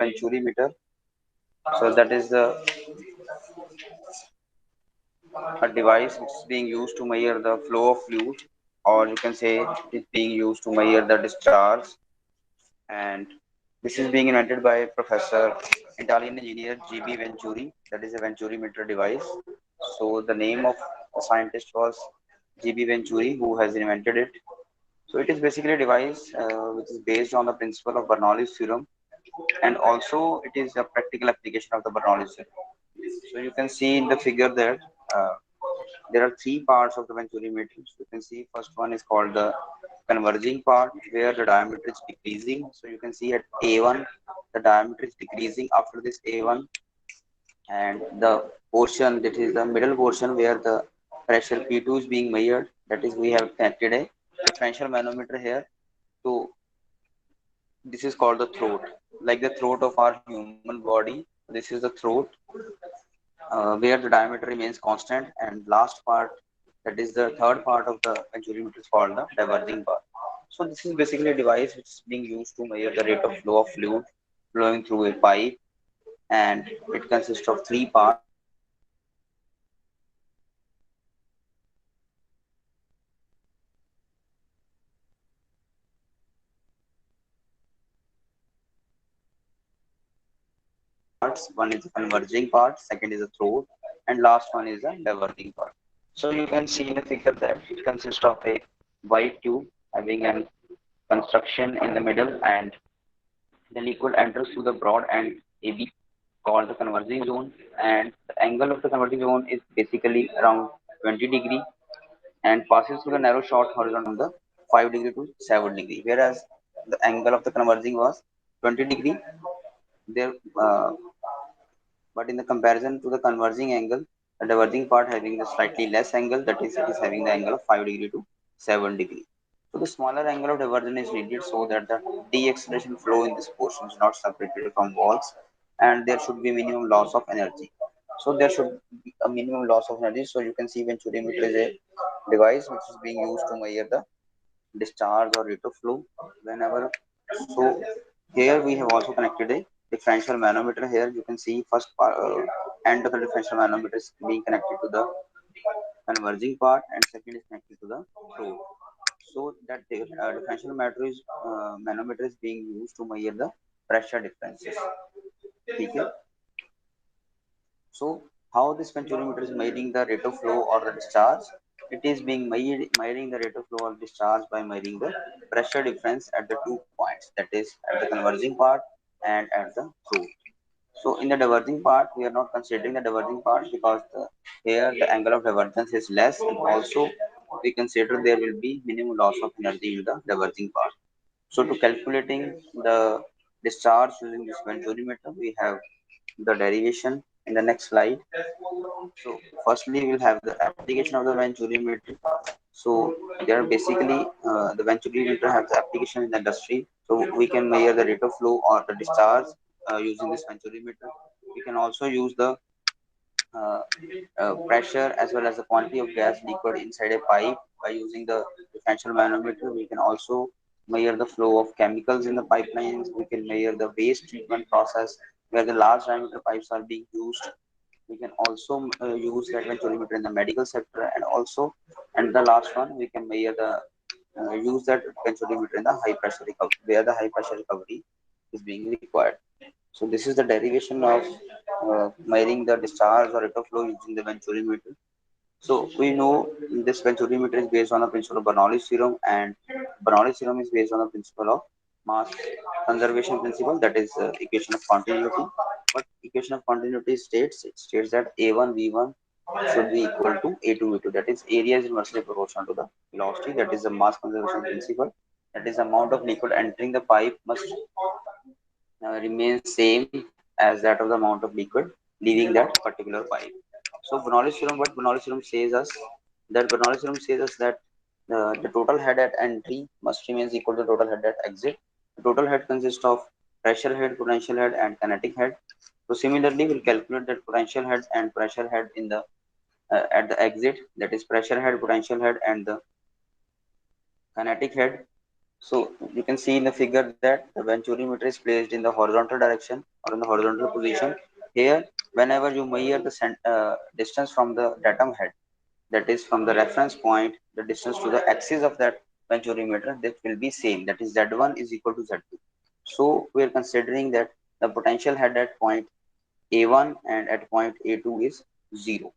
venturimeter. So that is a device which is being used to measure the flow of fluid, or you can say it's being used to measure the discharge. And this is being invented by Professor Italian engineer GB Venturi. That is a venturimeter device. So the name of the scientist was GB Venturi, who has invented it. So it is basically a device which is based on the principle of Bernoulli's theorem, and also it is a practical application of the Bernoulli's theorem. So you can see in the figure that uh, there are three parts of the venturimeter. So you can see first one is called the converging part, where the diameter is decreasing. So you can see at A1 the diameter is decreasing after this A1, and the portion that is the middle portion where the pressure P2 is being measured, that is we have connected a differential manometer here. So this is called the throat, like the throat of our human body. This is the throat where the diameter remains constant, and last part, that is the third part of the venturimeter, is called the diverging part. So this is basically a device which is being used to measure the rate of flow of fluid flowing through a pipe, and it consists of three parts. One is the converging part, second is the throat, and last one is the diverging part. So you can see in the figure that there are three parts. One is the converging part, second is the throat, and last one is the diverging part. So you can see in the figure that it consists of a white tube having an construction in the middle, and the liquid enters through the broad end AB called the converging zone, and the angle of the converging zone is basically around 20 degree, and passes through the narrow short horizon the 5 degree to 7 degree, whereas the angle of the converging was 20 degree there. But in the comparison to the converging angle, the diverging part having the slightly less angle, that is, it is having the angle of 5 degree to 7 degree. So the smaller angle of divergence is needed so that the de-acceleration flow in this portion is not separated from walls, and there should be minimum loss of energy. So there should be a minimum loss of energy. So you can see venturimeter is a device which is being used to measure the discharge or rate of flow whenever. So here we have also connected a differential manometer. Here you can see first end of the differential manometer is being connected to the converging part, and second is connected to the throat. So that the differential manometer is being used to measure the pressure differences. Okay. So how this venturimeter is measuring the rate of flow or the discharge? It is being measuring the rate of flow or discharge by measuring the pressure difference at the 2 points, that is at the converging part and at the throat. So in the diverging part, we are not considering the diverging part because here the angle of divergence is less, and also we consider there will be minimum loss of energy in the diverging part. So to calculating the discharge using this venturimeter, we have the derivation in the next slide. So firstly, we'll have the application of the venturimeter. So there are basically the venturimeter has the application in the industry. So we can measure the rate of flow or the discharge using this venturimeter. We can also use the uh, pressure as well as the quantity of gas liquid inside a pipe by using the differential manometer. We can also measure the flow of chemicals in the pipelines. We can measure the waste treatment process where the large diameter pipes are being used. We can also use that venturimeter in the medical sector, and also, and the last one, we can measure the use that venturimeter in the high pressure recovery, where the high pressure recovery is being required. So this is the derivation of measuring the discharge or rate of flow using the venturimeter. So we know this venturimeter is based on the principle of Bernoulli's theorem, and Bernoulli's theorem is based on the principle of mass conservation principle, that is equation of continuity. But equation of continuity states, it states that A1 V1 should be equal to A2 V2. That is, area is inversely proportional to the velocity. That is the mass conservation principle. That is, the amount of liquid entering the pipe must remains same as that of the amount of liquid leaving that particular pipe. So Bernoulli's theorem says us that the total head at entry must remain equal to the total head at exit. The total head consists of pressure head, potential head, and kinetic head. So similarly, we'll calculate that potential head and pressure head in the at the exit. That is pressure head, potential head, and the kinetic head. So you can see in the figure that the venturimeter is placed in the horizontal direction, or in the horizontal position. Here, whenever you measure the distance from the datum head, that is from the reference point, the distance to the axis of that venturimeter, that will be same. That is Z1 is equal to Z2. So we are considering that the potential head at point A1 and at point A2 is 0,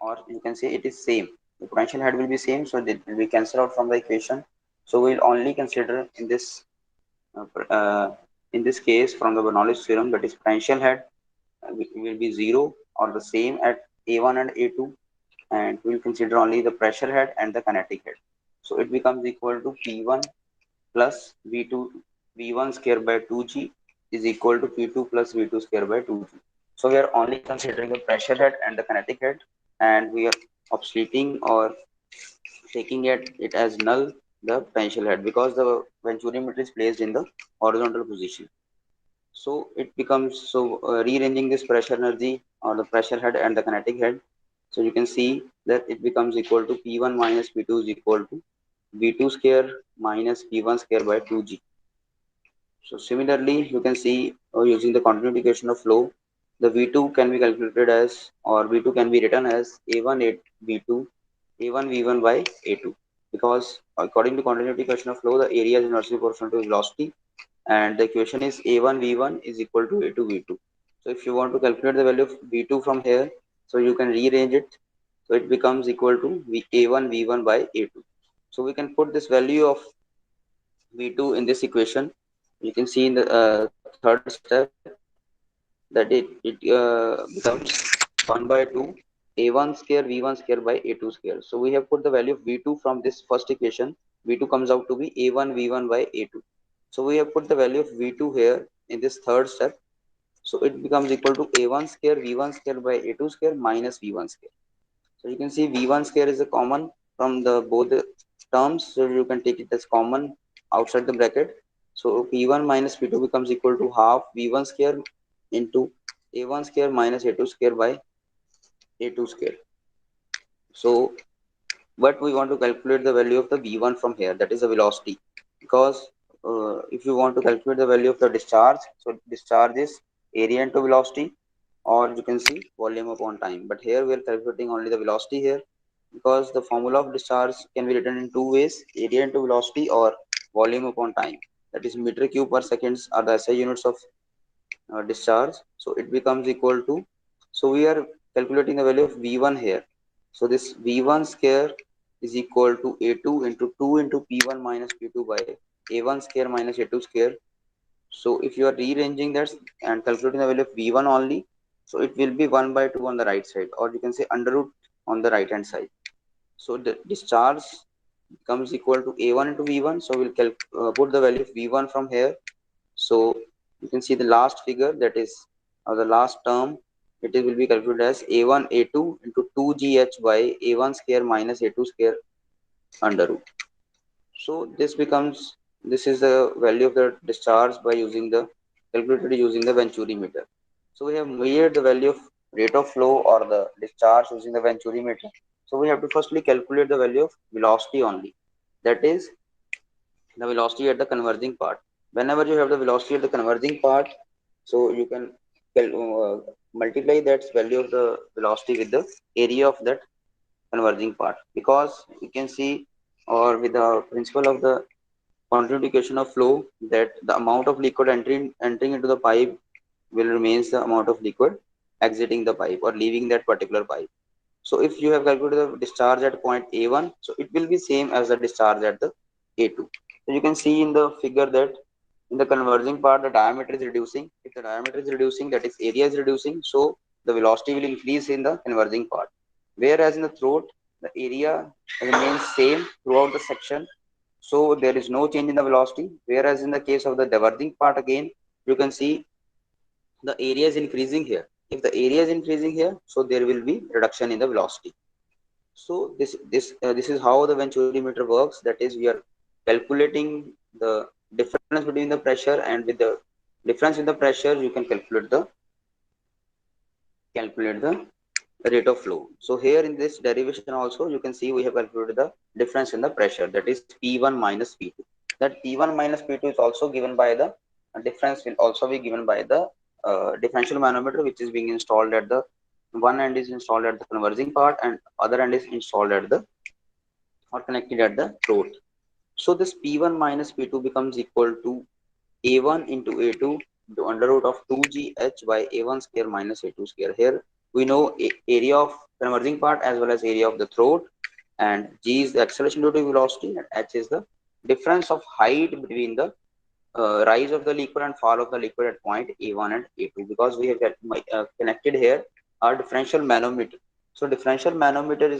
or you can say it is same. The potential head will be same, so that will be cancelled out from the equation. So we'll only consider uh, in this case from the Bernoulli's theorem, that is potential head will be 0 or the same at A1 and A2, and we'll consider only the pressure head and the kinetic head. So it becomes equal to P1 plus V2, V1 square by 2G is equal to P2 plus V2 square by 2G. So we are only considering the pressure head and the kinetic head, and we are obsoleting or taking it as null the potential head, because the venturimeter is placed in the horizontal position. So it becomes, rearranging this pressure energy or the pressure head and the kinetic head. So you can see that it becomes equal to P1 minus P2 is equal to V2 square minus P1 square by 2G. So similarly, you can see using the continuity equation of flow, the V2 can be calculated as, or V2 can be written as A1 V2 A1 V1 by A2, because according to continuity equation of flow, the area is inversely proportional to velocity, and the equation is A1 V1 is equal to A2 V2. So if you want to calculate the value of V2 from here, so you can rearrange it. So it becomes equal to A1 V1 by A2. So we can put this value of V2 in this equation. You can see in the third step that it becomes 1 by 2 A1 square V1 square by A2 square. So we have put the value of V2 from this first equation. V2 comes out to be A1 V1 by A2. So we have put the value of V2 here in this third step. So it becomes equal to A1 square V1 square by A2 square minus V1 square. So you can see V1 square is a common from the both the terms. So you can take it as common outside the bracket. So P1 minus P2 becomes equal to half V1 square into A1 square minus A2 square by A2 square. So but we want to calculate the value of the V1 from here, that is the velocity, because if you want to calculate the value of the discharge, so discharge is area into velocity, or you can see volume upon time, but here we are calculating only the velocity here, because the formula of discharge can be written in two ways: area into velocity or volume upon time. That is meter cube per seconds are the SI units of discharge. So it becomes equal to, so we are calculating the value of V1 here. So this V1 square is equal to A2 into 2 into P1 minus P2 by A1 square minus A2 square. So if you are rearranging that and calculating the value of V1 only, so it will be 1 by 2 on the right side, or you can say under root on the right hand side. So the discharge becomes equal to A1 into V1. So we'll put the value of V1 from here. So you can see the last figure, that is the last term, will be calculated as A1 A2 into 2GH by A1 square minus A2 square under root. So this is the value of the discharge by using the calculated using the Venturi meter. So we have measured the value of rate of flow or the discharge using the Venturi meter. So we have to firstly calculate the value of velocity only. That is the velocity at the converging part. Whenever you have the velocity at the converging part, so you can multiply that value of the velocity with the area of that converging part, because you can see, or with the principle of the continuity equation of flow, that the amount of liquid entering into the pipe will remains the amount of liquid exiting the pipe or leaving that particular pipe. So if you have calculated the discharge at point A1, so it will be same as the discharge at the A2. So you can see in the figure that in the converging part, the diameter is reducing. If the diameter is reducing, that is area is reducing. So the velocity will increase in the converging part. Whereas in the throat, the area remains same throughout the section. So there is no change in the velocity. Whereas in the case of the diverging part again, you can see the area is increasing here. If the area is increasing here, so there will be reduction in the velocity. So this is how the venturimeter works. That is, we are calculating the difference between the pressure, and with the difference in the pressure, you can calculate the rate of flow. So here in this derivation also, you can see we have calculated the difference in the pressure. That is P1 minus P2. That P1 minus P2 is also given by the difference will also be given by the differential manometer which is being installed at the one end is installed at the converging part and other end is installed at the or connected at the throat. So this P1 minus P2 becomes equal to A1 into A2 to under root of 2GH by A1 square minus A2 square. Here we know area of converging part as well as area of the throat, and G is the acceleration due to velocity and H is the difference of height between the rise of the liquid and fall of the liquid at point A1 and A2, because we have connected here our differential manometer. So differential manometer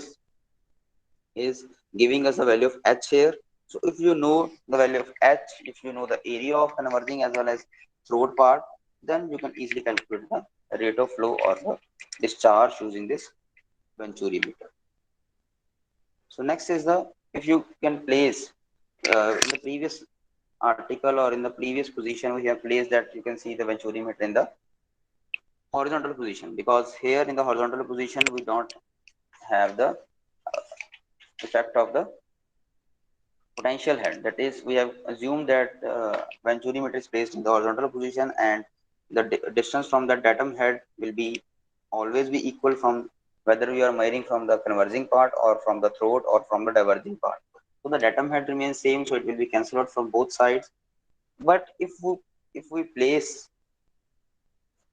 is giving us a value of H here. So if you know the value of H, if you know the area of converging as well as throat part, then you can easily calculate the rate of flow or the discharge using this Venturi meter. So next is the, if you can place in the previous article or in the previous position we have placed that you can see the Venturi meter in the horizontal position, because here in the horizontal position we don't have the effect of the potential head. That is, we have assumed that Venturi meter is placed in the horizontal position and the distance from the datum head will be always be equal from whether we are measuring from the converging part or from the throat or from the diverging part. So the datum head remains same, so it will be cancelled out from both sides. But if we place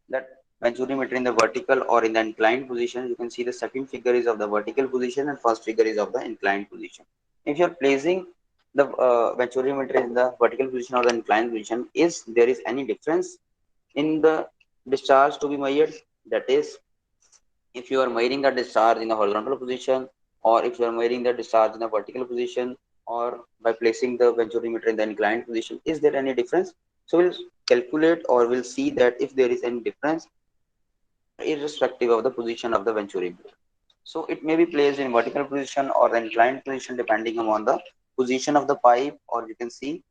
that Venturi meter in the vertical or in the inclined position, you can see the second figure is of the vertical position and first figure is of the inclined position. If you are placing the Venturi meter in the vertical position or the inclined position, is there is any difference in the discharge to be measured? That is, if you are measuring the discharge in the horizontal position or if you are measuring the discharge in the vertical position or by placing the Venturi meter in the inclined position, is there any difference? So we'll calculate or we'll see that if there is any difference irrespective of the position of the Venturi meter. So it may be placed in vertical position or the inclined position depending upon the position of the pipe, or you can see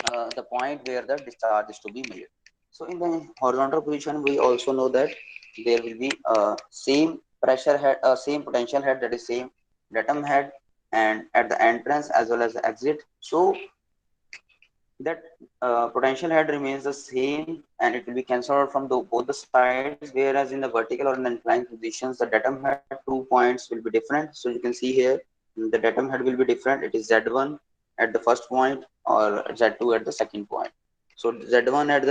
the point where the discharge is to be made. So in the horizontal position, we also know that there will be same pressure head, same potential head, that is same datum head, and at the entrance as well as the exit. So that potential head remains the same and it will be cancelled from both the sides, whereas in the vertical or in the inclined positions the datum head 2 points will be different. So you can see here the datum head will be different. It is Z1 at the first point or Z2 at the second point. So Z1 at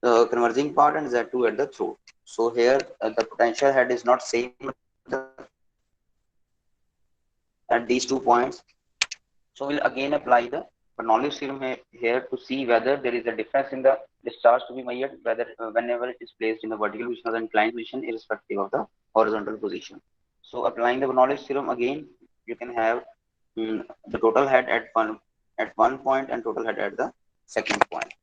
the converging part and Z2 at the throat. So here the potential head is not same at these 2 points. So we'll again apply the Bernoulli theorem here to see whether there is a difference in the discharge to be measured, whether whenever it is placed in the vertical position or the inclined position, irrespective of the horizontal position. So applying the Bernoulli theorem again, you can have the total head at one point and total head at the second point.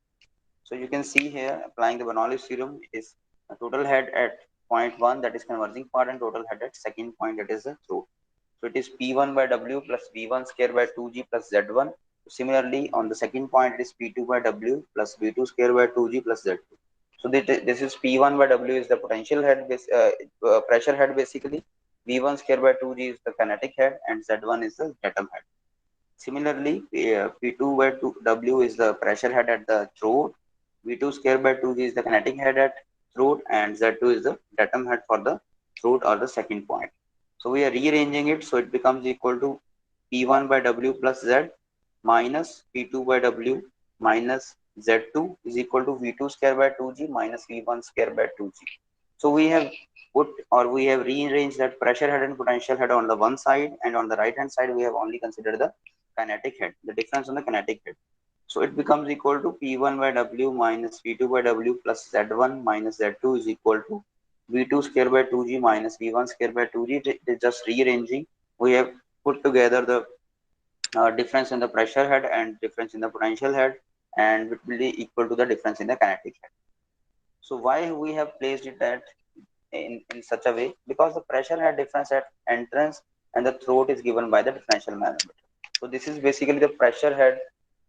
So you can see here applying the Bernoulli theorem is a total head at point 1, that is converging part, and total head at second point, that is the throat. So it is P1 by W plus V1 square by 2G plus Z1. Similarly, on the second point, it is P2 by W plus V2 square by 2G plus Z2. So this is P1 by W is the potential head, pressure head basically. V1 square by 2G is the kinetic head, and Z1 is the datum head. Similarly, P2 by 2W is the pressure head at the throat. V2 square by 2G is the kinetic head at throat, and Z2 is the datum head for the throat or the second point. So we are rearranging it, so it becomes equal to P1 by W plus Z minus P2 by W minus Z2 is equal to V2 square by 2G minus V1 square by 2G. So we have put or we have rearranged that pressure head and potential head on the one side, and on the right hand side we have only considered the kinetic head, the difference on the kinetic head. So it becomes equal to P1 by W minus P2 by W plus Z1 minus Z2 is equal to V2 square by 2G minus V1 square by 2G. It is just rearranging. We have put together the difference in the pressure head and difference in the potential head, and it will be equal to the difference in the kinetic head. So why we have placed it that in such a way? Because the pressure head difference at entrance and the throat is given by the differential manometer. So this is basically the pressure head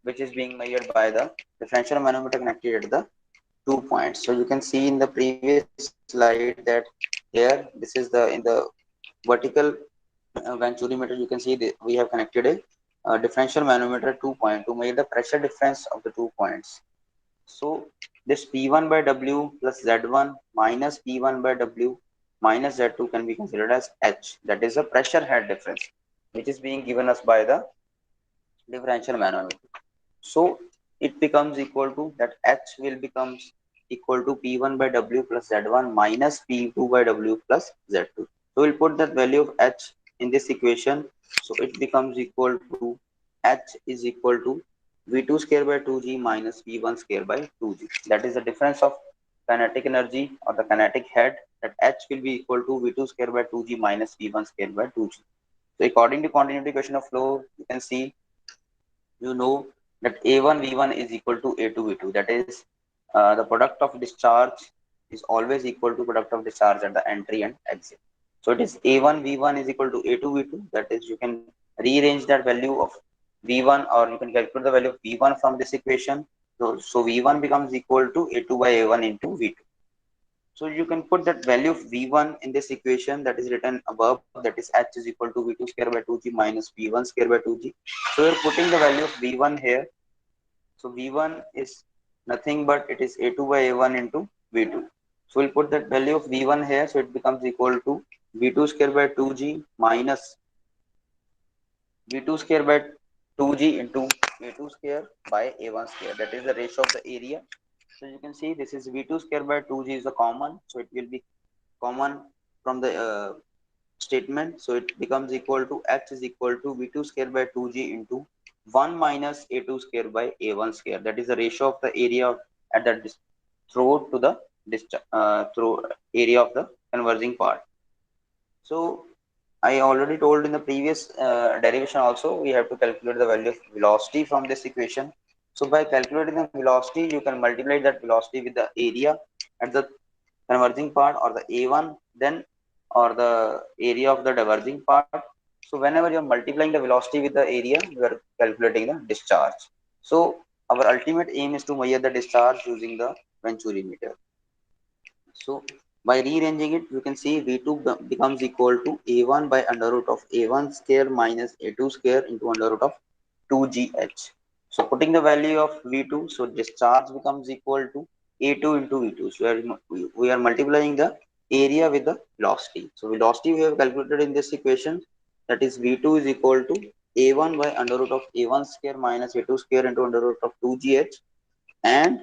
which is being measured by the differential manometer connected at the 2 points. So you can see in the previous slide that here this is the in the vertical Venturi meter. You can see we have connected a differential manometer 2 point to measure the pressure difference of the 2 points. So this P1 by W plus Z1 minus P1 by W minus Z2 can be considered as H. That is the pressure head difference, which is being given us by the differential manometer. So it becomes equal to that H will becomes equal to P1 by W plus Z1 minus P2 by W plus Z2. So we'll put that value of H in this equation. So it becomes equal to H is equal to V2 square by 2G minus V1 square by 2G. That is the difference of kinetic energy or the kinetic head, that H will be equal to V2 square by 2G minus V1 square by 2G. So according to continuity equation of flow, you can see, you know, that A1 V1 is equal to A2 V2. That is, the product of discharge is always equal to product of discharge at the entry and exit. So it is A1 V1 is equal to A2 V2. That is, you can rearrange that value of V1, or you can calculate the value of V1 from this equation. So V1 becomes equal to A2 by A1 into V2. So you can put that value of V1 in this equation that is written above, that is H is equal to V2 square by 2G minus V1 square by 2G. So you're putting the value of V1 here. So V1 is nothing but it is A2 by A1 into V2. So we'll put that value of V1 here. So it becomes equal to V2 square by 2G minus V2 square by 2G into A2 square by A1 square. That is the ratio of the area. So you can see this is V2 square by 2G is a common. So it will be common from the statement. So it becomes equal to H is equal to V2 square by 2G into 1 minus A2 square by A1 square. That is the ratio of the area at the throat to the through area of the converging part. So I already told in the previous derivation also, we have to calculate the value of velocity from this equation. So by calculating the velocity, you can multiply that velocity with the area at the converging part, or the A1, then or the area of the diverging part. So whenever you're multiplying the velocity with the area, you are calculating the discharge. So our ultimate aim is to measure the discharge using the Venturi meter. So by rearranging it, you can see V2 becomes equal to A1 by under root of A1 square minus A2 square into under root of 2GH. So putting the value of V2, so discharge becomes equal to A2 into V2. So we are multiplying the area with the velocity. So velocity we have calculated in this equation, that is V2 is equal to A1 by under root of A1 square minus A2 square into under root of 2GH, and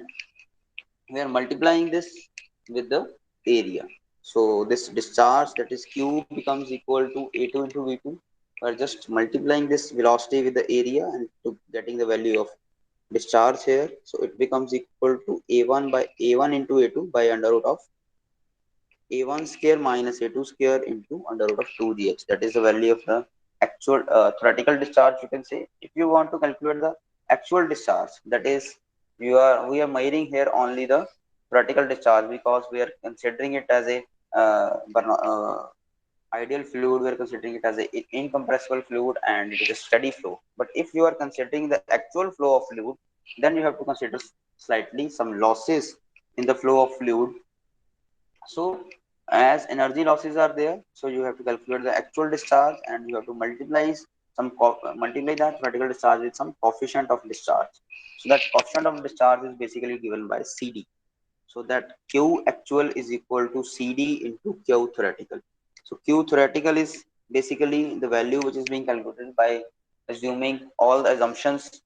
we are multiplying this with the area. So this discharge, that is Q, becomes equal to A2 into V2. We are just multiplying this velocity with the area and to getting the value of discharge here. So it becomes equal to A1 by A1 into A2 by under root of A1 square minus A2 square into under root of 2GH. That is the value of the actual theoretical discharge, you can say. If you want to calculate the actual discharge, that is, we are measuring here only the theoretical discharge, because we are considering it as a ideal fluid. We are considering it as a incompressible fluid and it is a steady flow. But if you are considering the actual flow of fluid, then you have to consider slightly some losses in the flow of fluid. So as energy losses are there, so you have to calculate the actual discharge and you have to multiply that vertical discharge with some coefficient of discharge. So that coefficient of discharge is basically given by CD. So that Q actual is equal to CD into Q theoretical. So Q theoretical is basically the value which is being calculated by assuming all the assumptions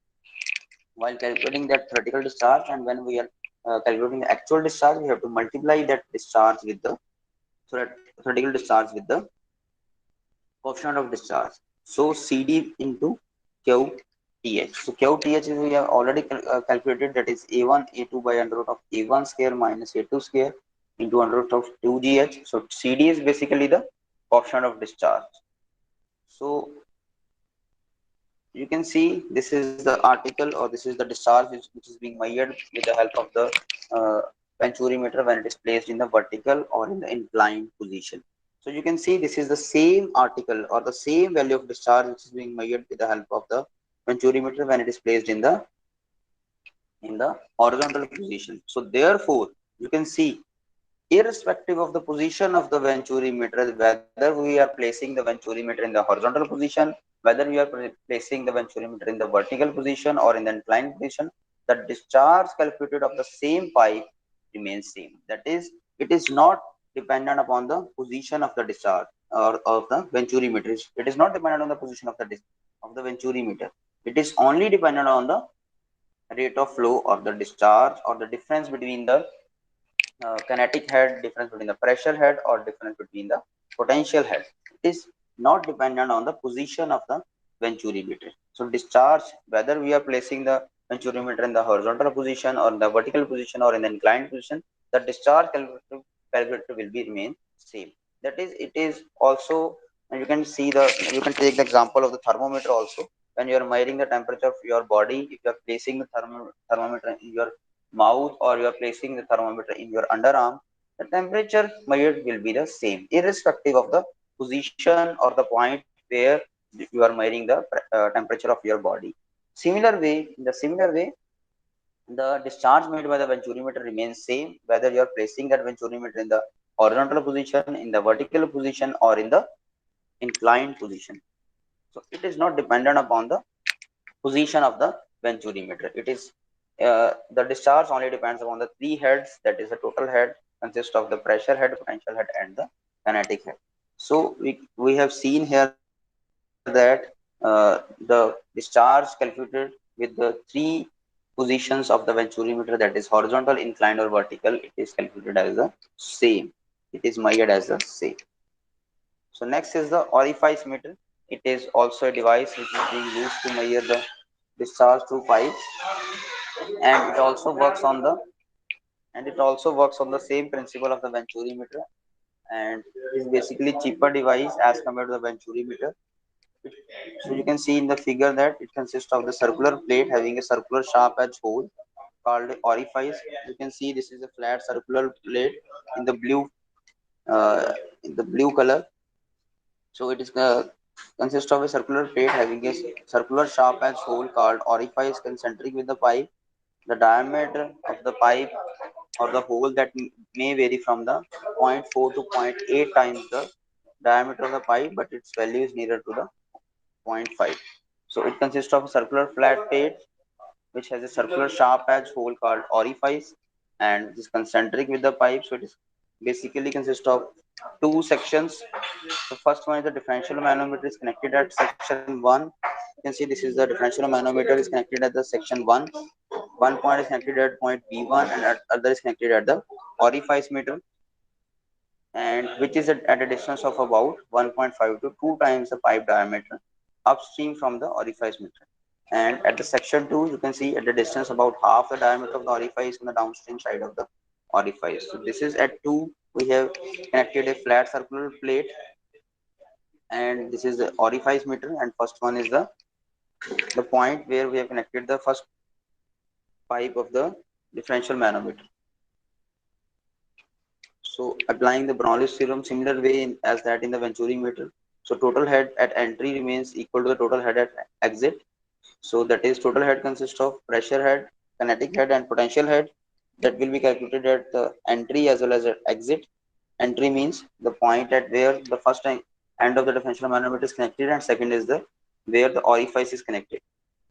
while calculating that theoretical discharge, and when we are calculating the actual discharge, we have to multiply that discharge with the theoretical discharge with the coefficient of discharge. So CD into QTH. So QTH is, we have already calculated, that is A1 A2 by under root of A1 square minus A2 square into under root of 2GH. So CD is basically the coefficient of discharge. So you can see this is the article, or this is the discharge which is being measured with the help of the uh, venturimeter when it is placed in the vertical or in the inclined position. So you can see this is the same article or the same value of discharge which is being measured with the help of the venturimeter when it is placed in the horizontal position. So therefore you can see, irrespective of the position of the venturimeter, whether we are placing the venturimeter in the horizontal position, whether we are placing the venturimeter in the vertical position or in the inclined position, the discharge calculated of the same pipe remains same. That is, it is not dependent upon the position of the discharge or of the venturi meter. It is not dependent on the position of the venturi meter. It is only dependent on the rate of flow or the discharge or the difference between the kinetic head, difference between the pressure head, or difference between the potential head. It is not dependent on the position of the venturi meter. So discharge, whether we are placing the venturi meter in the horizontal position or in the vertical position or in the inclined position, the discharge calculator will be remain same. That is, it is also, and you can see the, you can take the example of the thermometer also. When you are measuring the temperature of your body, if you are placing the thermometer in your mouth or you are placing the thermometer in your underarm, the temperature measured will be the same, irrespective of the position or the point where you are measuring the temperature of your body. In the similar way, the discharge made by the venturimeter remains same whether you are placing that venturimeter in the horizontal position, in the vertical position, or in the inclined position. So it is not dependent upon the position of the venturimeter. It is the discharge only depends upon the three heads, that is the total head consists of the pressure head, potential head, and the kinetic head. So we have seen here that the discharge calculated with the three positions of the venturimeter, that is horizontal, inclined, or vertical, it is calculated as the same. It is measured as the same. So next is the orifice meter. It is also a device which is being used to measure the discharge through pipes, and it also works on the same principle of the venturi meter, and is basically cheaper device as compared to the venturi meter. So you can see in the figure that it consists of the circular plate having a circular sharp edge hole called orifice. You can see this is a flat circular plate in the uh, blue color. So it is consists of a circular plate having a circular sharp edge hole called orifice concentric with the pipe. The diameter of the pipe or the hole that may vary from the zero point 0.4 to zero point 0.8 times the diameter of the pipe, but its value is nearer to the 0.5. So it consists of a circular flat plate which has a circular sharp edge hole called orifice, and it is concentric with the pipe. So it is basically consists of two sections. The first one is the differential manometer is connected at section 1. You can see this is the differential manometer is connected at the section 1. One point is connected at point B1 and other is connected at the orifice meter, and which is at a distance of about 1.5 to 2 times the pipe diameter upstream from the orifice meter. And at the section 2, you can see at the distance about half the diameter of the orifice on the downstream side of the orifice. So this is at 2, we have connected a flat circular plate, and this is the orifice meter, and first one is the point where we have connected the first pipe of the differential manometer. So applying the Brownlow's theorem similar way as that in the Venturi meter. So total head at entry remains equal to the total head at exit. So that is, total head consists of pressure head, kinetic head, and potential head that will be calculated at the entry as well as at exit. Entry means the point at where the first end of the differential manometer is connected, and second is the where the orifice is connected.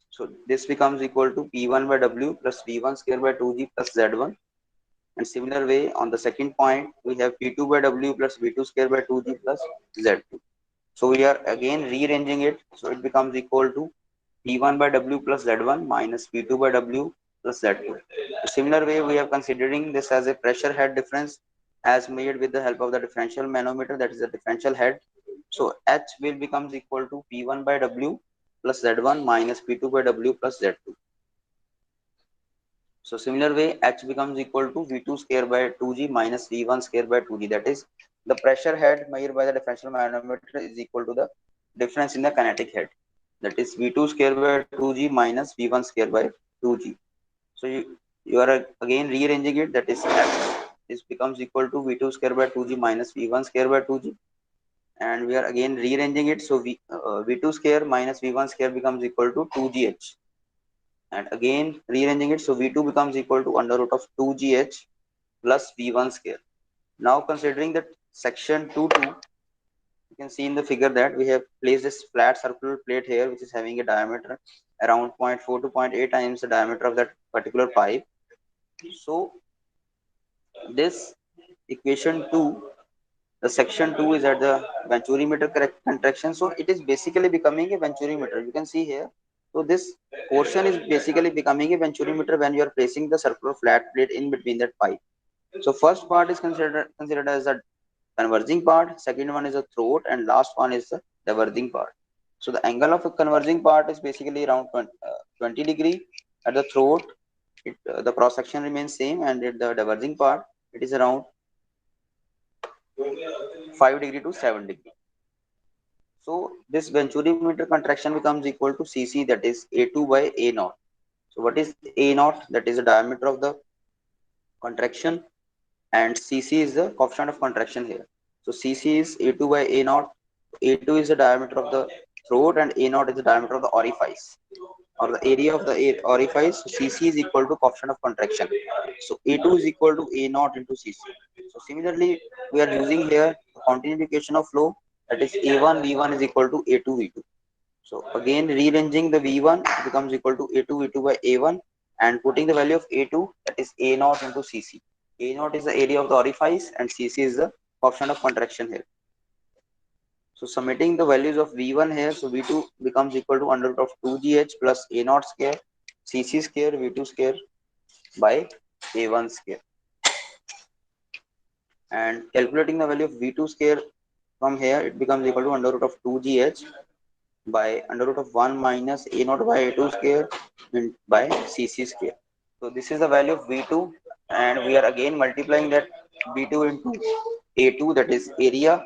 So this becomes equal to P1 by W plus V1 square by 2G plus Z1. And similar way, on the second point, we have P2 by W plus V2 square by 2G plus Z2. So we are again rearranging it. So it becomes equal to P1 by W plus Z1 minus P2 by W plus Z2. Similar way, we are considering this as a pressure head difference as measured with the help of the differential manometer, that is the differential head. So H will becomes equal to P1 by W plus Z1 minus P2 by W plus Z2. So similar way, H becomes equal to V2 square by 2G minus V1 square by 2G. That is, the pressure head measured by the differential manometer is equal to the difference in the kinetic head. That is V2 square by 2G minus V1 square by 2G. So you are again rearranging it. That is, this becomes equal to V2 square by 2G minus V1 square by 2G. And we are again rearranging it. So V2 square minus V1 square becomes equal to 2GH, and again rearranging it. So V2 becomes equal to under root of 2GH plus V1 square. Now considering that section 2, you can see in the figure that we have placed this flat circular plate here which is having a diameter around 0.4 to 0.8 times the diameter of that particular pipe. So this equation 2, the section 2 is at the venturimeter contraction. So it is basically becoming a venturimeter. You can see here. So this portion is basically becoming a venturimeter when you are placing the circular flat plate in between that pipe. So first part is considered as a converging part, second one is a throat, and last one is the diverging part. So the angle of a converging part is basically around 20 degree. At the throat, the cross section remains same, and at the diverging part, it is around 5 degree to 7 degree. So this venturimeter contraction becomes equal to Cc, that is A2 by A naught. So what is A naught? That is the diameter of the contraction, and Cc is the coefficient of contraction here. So Cc is A2 by A naught. A2 is the diameter of the throat and A naught is the diameter of the orifice or the area of the orifice. So Cc is equal to coefficient of contraction. So A2 is equal to A naught into Cc. So similarly, we are using here the continuous equation of flow, that is A1 V1 is equal to A2 V2. So again rearranging the V1 becomes equal to A2 V2 by A1 and putting the value of A2, that is A naught into Cc. A naught is the area of the orifice and Cc is the coefficient of contraction here. So submitting the values of V1 here, so V2 becomes equal to under root of 2gh plus A naught square Cc square V2 square by A1 square. And calculating the value of V2 square from here, it becomes equal to under root of 2gh by under root of 1 minus A naught by A2 square by Cc square. So this is the value of V2, and we are again multiplying that V2 into A2, that is area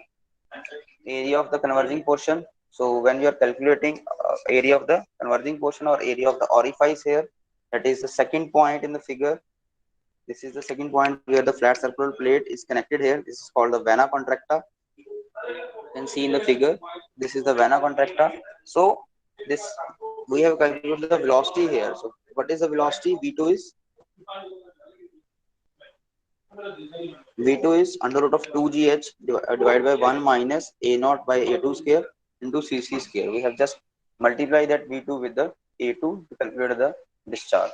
of the converging portion. So when you are calculating area of the converging portion or area of the orifice here, that is the second point in the figure. This is the second point where the flat circular plate is connected here. This is called the vena contracta. You can see in the figure, this is the vena contracta. So this, we have calculated the velocity here. So what is the velocity? V2 is under root of 2gh divided by 1 minus A naught by A2 square into Cc square. We have just multiplied that V2 with the A2 to calculate the discharge.